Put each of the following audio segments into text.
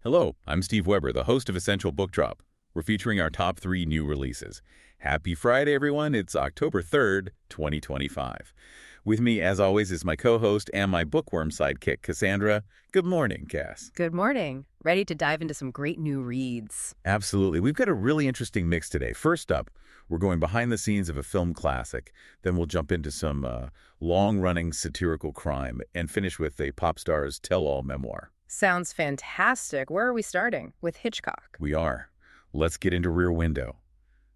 Hello, I'm Steve Weber, the host of Essential Book Drop. We're featuring our top 3 new releases. Happy Friday, everyone. It's October 3rd, 2025. With me, as always, is my co-host and my bookworm sidekick, Cassandra. Good morning, Cass. Good morning. Ready to dive into some great new reads. Absolutely. We've got a really interesting mix today. First up, we're going behind the scenes of a film classic. Then we'll jump into some long-running satirical crime and finish with a pop star's tell-all memoir. Sounds fantastic. Where are we starting? With Hitchcock. We are. Let's get into Rear Window.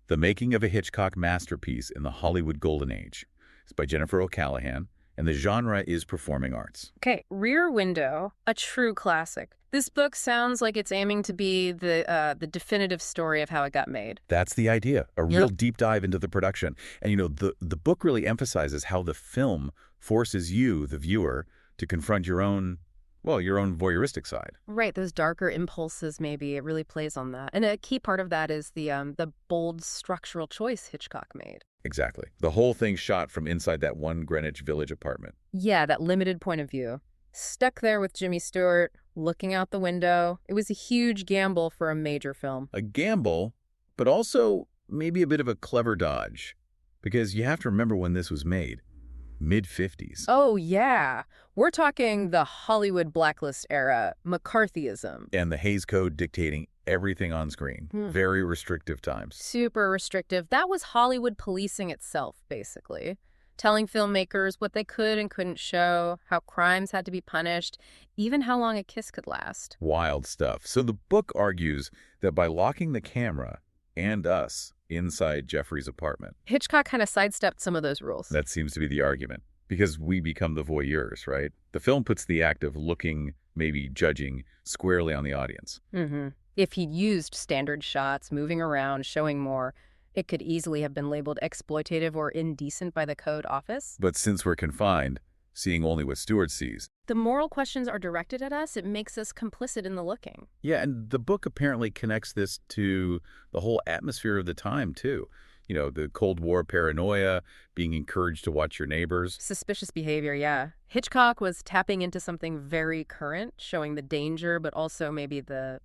The Making of a Hitchcock Masterpiece in the Hollywood Golden Age. It's by Jennifer O'Callaghan, and the genre is performing arts. Okay, Rear Window, a true classic. This book sounds like it's aiming to be the definitive story of how it got made. That's the idea, a real deep dive into the production. And, the book really emphasizes how the film forces you, the viewer, to confront your own voyeuristic side. Right, those darker impulses maybe. It really plays on that. And a key part of that is the bold structural choice Hitchcock made. Exactly. The whole thing shot from inside that one Greenwich Village apartment. Yeah, that limited point of view. Stuck there with Jimmy Stewart, looking out the window. It was a huge gamble for a major film. A gamble, but also maybe a bit of a clever dodge. Because you have to remember when this was made. Mid-50s. Oh, yeah. We're talking the Hollywood blacklist era, McCarthyism. And the Hays Code dictating everything on screen. Very restrictive times. Super restrictive. That was Hollywood policing itself, basically. Telling filmmakers what they could and couldn't show, how crimes had to be punished, even how long a kiss could last. Wild stuff. So the book argues that by locking the camera and us inside Jeffrey's apartment, Hitchcock kind of sidestepped some of those rules. that seems to be the argument. Because we become the voyeurs, right? The film puts the act of looking, maybe judging, squarely on the audience. If he'd used standard shots, moving around, showing more, it could easily have been labeled exploitative or indecent by the code office. But since we're confined, seeing only what Stewart sees. The moral questions are directed at us. It makes us complicit in the looking. Yeah, and the book apparently connects this to the whole atmosphere of the time, too. The Cold War paranoia, being encouraged to watch your neighbors. Suspicious behavior, yeah. Hitchcock was tapping into something very current, showing the danger, but also maybe the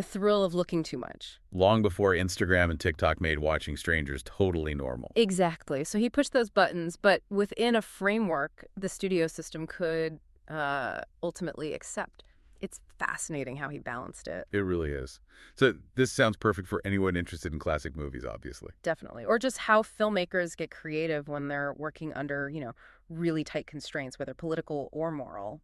thrill of looking too much. Long before Instagram and TikTok made watching strangers totally normal. Exactly. So he pushed those buttons, but within a framework the studio system could ultimately accept. It's fascinating how he balanced it. It really is. So this sounds perfect for anyone interested in classic movies, obviously. Definitely. Or just how filmmakers get creative when they're working under, really tight constraints, whether political or moral.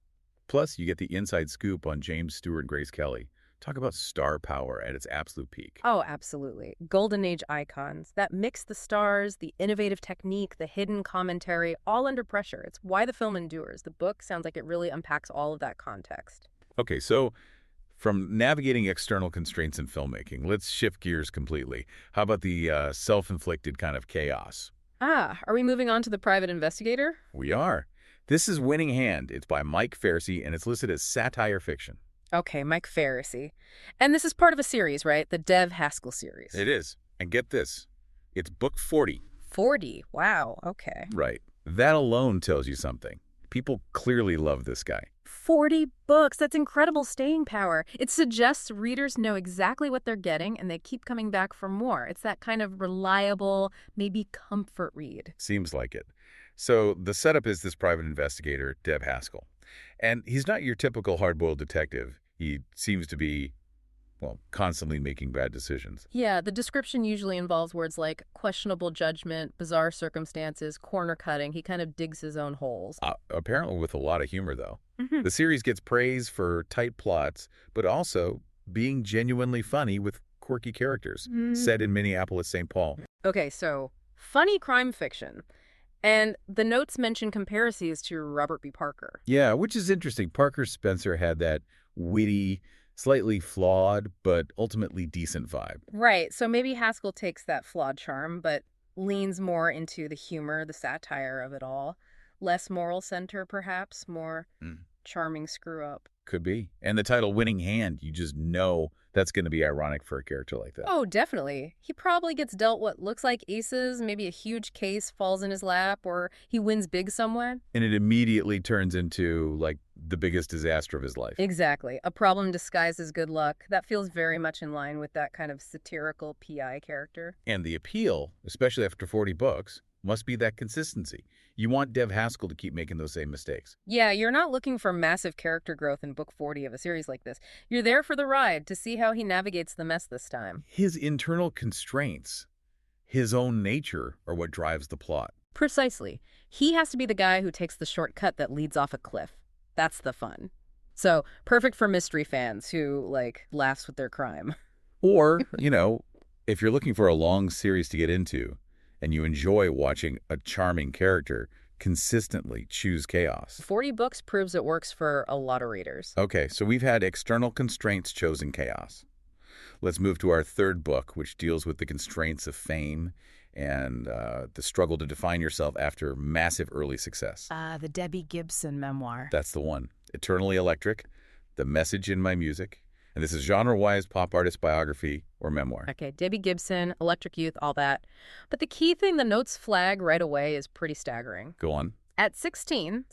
Plus, you get the inside scoop on James Stewart and Grace Kelly. Talk about star power at its absolute peak. Oh, absolutely. Golden Age icons that mix the stars, the innovative technique, the hidden commentary, all under pressure. It's why the film endures. The book sounds like it really unpacks all of that context. Okay, so from navigating external constraints in filmmaking, let's shift gears completely. How about the self-inflicted kind of chaos? Are we moving on to The Private Investigator? We are. This is Winning Hand. It's by Mike Farrisee, and it's listed as satire fiction. Okay, Mike Farrisee. And this is part of a series, right? The Dev Haskell series. It is. And get this. It's book 40. 40? Wow, okay. Right. That alone tells you something. People clearly love this guy. 40 books. That's incredible staying power. It suggests readers know exactly what they're getting and they keep coming back for more. It's that kind of reliable, maybe comfort read. Seems like it. So the setup is this private investigator, Dev Haskell. And he's not your typical hard-boiled detective. He seems to be, constantly making bad decisions. Yeah, the description usually involves words like questionable judgment, bizarre circumstances, corner cutting. He kind of digs his own holes. Apparently with a lot of humor, though. The series gets praise for tight plots, but also being genuinely funny with quirky characters, set in Minneapolis, St. Paul. Okay, so funny crime fiction. And the notes mention comparisons to Robert B. Parker. Yeah, which is interesting. Parker Spencer had that witty, slightly flawed, but ultimately decent vibe. Right. So maybe Haskell takes that flawed charm, but leans more into the humor, the satire of it all. Less moral center, perhaps, more charming screw-up. Could be. And the title Winning Hand, you just know that's going to be ironic for a character like that. Oh, definitely. He probably gets dealt what looks like aces, maybe a huge case falls in his lap, or he wins big somewhere. And it immediately turns into, like, the biggest disaster of his life. Exactly. A problem disguised as good luck. That feels very much in line with that kind of satirical PI character. And the appeal, especially after 40 books, must be that consistency. You want Dev Haskell to keep making those same mistakes. Yeah, you're not looking for massive character growth in book 40 of a series like this. You're there for the ride to see how he navigates the mess this time. His internal constraints, his own nature, are what drives the plot. Precisely. He has to be the guy who takes the shortcut that leads off a cliff. That's the fun. So, perfect for mystery fans who, like, laughs with their crime. Or, if you're looking for a long series to get into, and you enjoy watching a charming character consistently choose chaos. 40 books proves it works for a lot of readers. Okay, so we've had external constraints chosen chaos. Let's move to our third book, which deals with the constraints of fame and the struggle to define yourself after massive early success. The Debbie Gibson memoir. That's the one. Eternally Electric, The Message in My Music. And this is genre-wise pop artist biography or memoir. Okay, Debbie Gibson, Electric Youth, all that. But the key thing the notes flag right away is pretty staggering. Go on. At 16,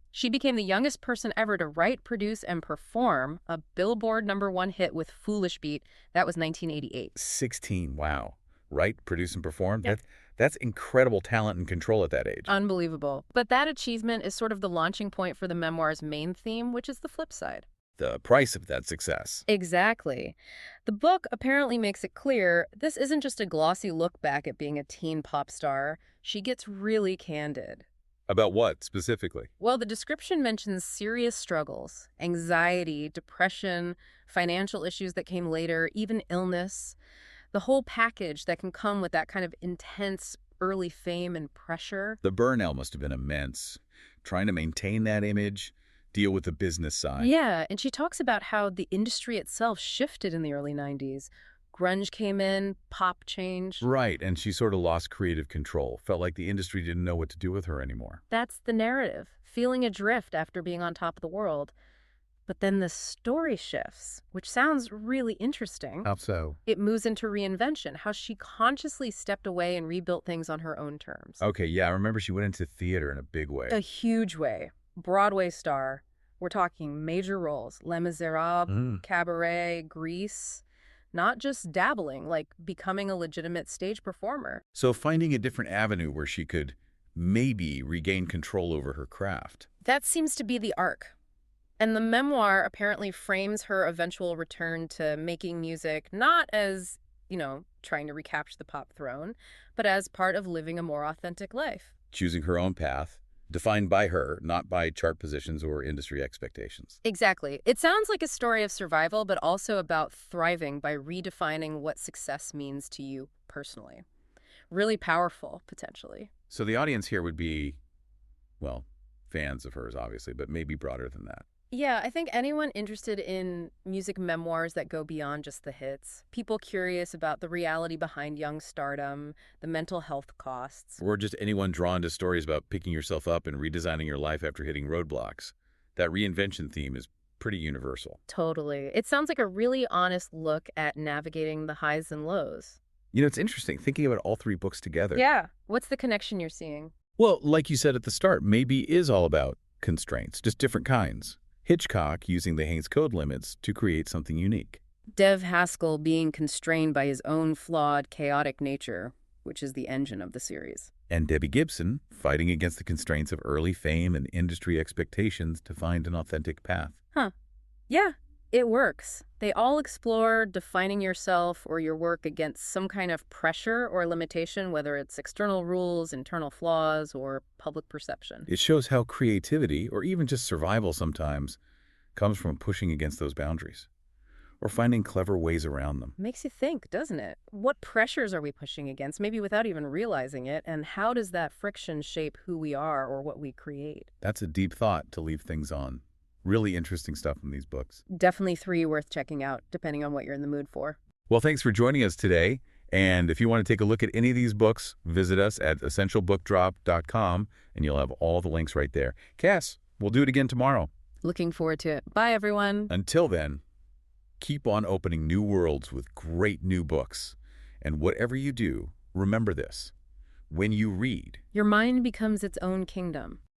she became the youngest person ever to write, produce, and perform a Billboard #1 hit with Foolish Beat. That was 1988. 16, wow. Write, produce, and perform? Yeah. That's incredible talent and control at that age. Unbelievable. But that achievement is sort of the launching point for the memoir's main theme, which is the flip side. The price of that success. Exactly. The book apparently makes it clear this isn't just a glossy look back at being a teen pop star. She gets really candid. About what, specifically? Well, the description mentions serious struggles, anxiety, depression, financial issues that came later, even illness. The whole package that can come with that kind of intense early fame and pressure. The burnout must have been immense. Trying to maintain that image, deal with the business side. Yeah, and she talks about how the industry itself shifted in the early 90s. Grunge came in, pop changed. Right, and she sort of lost creative control. Felt like the industry didn't know what to do with her anymore. That's the narrative, feeling adrift after being on top of the world. But then the story shifts, which sounds really interesting. How so? It moves into reinvention, how she consciously stepped away and rebuilt things on her own terms. Okay, yeah, I remember she went into theater in a big way. A huge way. Broadway star. We're talking major roles. Les Miserables, Cabaret, Grease. Not just dabbling, like becoming a legitimate stage performer. So finding a different avenue where she could maybe regain control over her craft. That seems to be the arc. And the memoir apparently frames her eventual return to making music not as, trying to recapture the pop throne, but as part of living a more authentic life. Choosing her own path, defined by her, not by chart positions or industry expectations. Exactly. It sounds like a story of survival, but also about thriving by redefining what success means to you personally. Really powerful, potentially. So the audience here would be, well, fans of hers, obviously, but maybe broader than that. Yeah, I think anyone interested in music memoirs that go beyond just the hits, people curious about the reality behind young stardom, the mental health costs. Or just anyone drawn to stories about picking yourself up and redesigning your life after hitting roadblocks. That reinvention theme is pretty universal. Totally. It sounds like a really honest look at navigating the highs and lows. It's interesting thinking about all three books together. Yeah. What's the connection you're seeing? Well, like you said at the start, maybe it is all about constraints, just different kinds. Hitchcock using the Haines Code limits to create something unique. Dev Haskell being constrained by his own flawed, chaotic nature, which is the engine of the series. And Debbie Gibson fighting against the constraints of early fame and industry expectations to find an authentic path. Huh. Yeah, it works. They all explore defining yourself or your work against some kind of pressure or limitation, whether it's external rules, internal flaws, or public perception. It shows how creativity, or even just survival sometimes, comes from pushing against those boundaries, or finding clever ways around them. Makes you think, doesn't it? What pressures are we pushing against, maybe without even realizing it, and how does that friction shape who we are or what we create? That's a deep thought to leave things on. Really interesting stuff in these books. Definitely 3 worth checking out, depending on what you're in the mood for. Well, thanks for joining us today. And if you want to take a look at any of these books, visit us at essentialbookdrop.com, and you'll have all the links right there. Cass, we'll do it again tomorrow. Looking forward to it. Bye, everyone. Until then, keep on opening new worlds with great new books. And whatever you do, remember this. When you read, Your mind becomes its own kingdom.